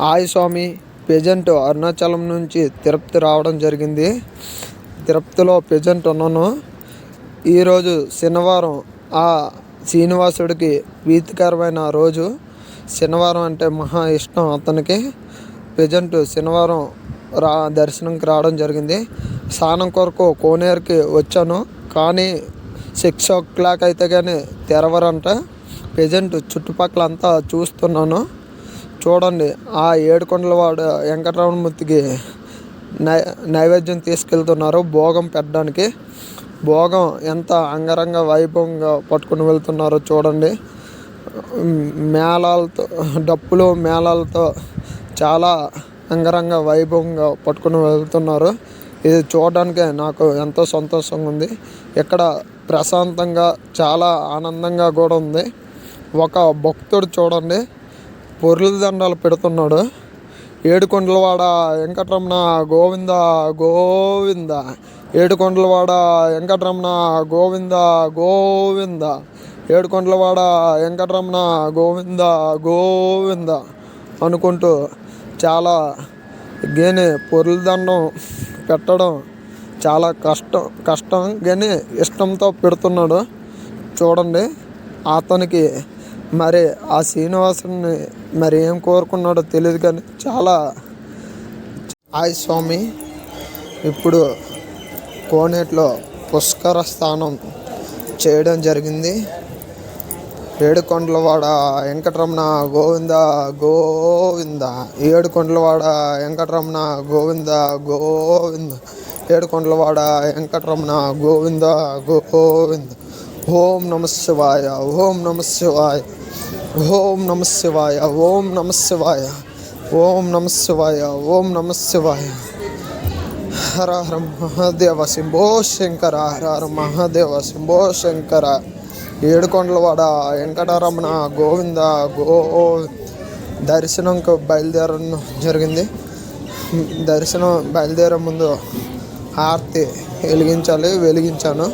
Hi స్వామి. Present Arunachalam నుంచి తిరుపతి రావడం జరిగింది. తిరుపతిలో ప్రజెంట్ ఉన్నాను. ఈరోజు శనివారం. ఆ శ్రీనివాసుడికి ప్రీతికరమైన రోజు. శనివారం అంటే మహా ఇష్టం అతనికి. ప్రజెంట్ శనివారం దర్శనంకి రావడం జరిగింది. స్నానం కొరకు కోనేరుకి వచ్చాను, కానీ 6 o'clock అయితే కానీ తెరవరంట. ప్రజెంట్ చుట్టుపక్కల అంతా చూస్తున్నాను. చూడండి, ఆ ఏడుకొండలవాడ వెంకటరమణమూర్తికి నైవేద్యం తీసుకెళ్తున్నారు భోగం పెట్టడానికి. భోగం ఎంత అంగరంగ వైభవంగా పట్టుకుని వెళ్తున్నారో చూడండి. మేళాలతో, డప్పులు మేళాలతో చాలా అంగరంగ వైభవంగా పట్టుకుని వెళ్తున్నారు. ఇది చూడడానికి నాకు ఎంతో సంతోషంగా ఉంది. ఇక్కడ ప్రశాంతంగా చాలా ఆనందంగా కూడా ఉంది. ఒక భక్తుడు చూడండి, పొర్ల దండాలు పెడుతున్నాడు. ఏడుకొండలవాడ వెంకటరమణ గోవింద గోవింద, ఏడుకొండలవాడ వెంకటరమణ గోవింద గోవింద, ఏడుకొండలవాడ వెంకటరమణ గోవింద గోవింద అనుకుంటూ చాలా పొర్ల దండం పెట్టడం చాలా కష్టం కానీ ఇష్టంతో పెడుతున్నాడు. చూడండి, అతనికి మరి ఆ శ్రీనివాసుని మరి ఏం కోరుకున్నాడో తెలియదు, కానీ చాలా. హాయ్ స్వామి. ఇప్పుడు కోనేటిలో పుష్కర స్నానం చేయడం జరిగింది. ఏడుకొండలవాడ వెంకటరమణ గోవింద గోవింద, ఏడుకొండలవాడ వెంకటరమణ గోవింద గోవింద, ఏడుకొండలవాడ వెంకటరమణ గోవింద గోవింద. ఓం నమః శివాయ, ఓం నమః శివాయ, ఓం నమః శివాయ, ఓం నమః శివాయ, ఓం నమః శివాయ, ఓం నమః శివాయ. హర హర మహాదేవ శంభో శంకర, హర హర మహాదేవ శంభో శంకర. ఏడుకొండలవాడ వెంకటరమణ గోవింద దర్శనంకు బయలుదేరడం జరిగింది. దర్శనం బయలుదేరే ముందు హారతి వెలిగించాను.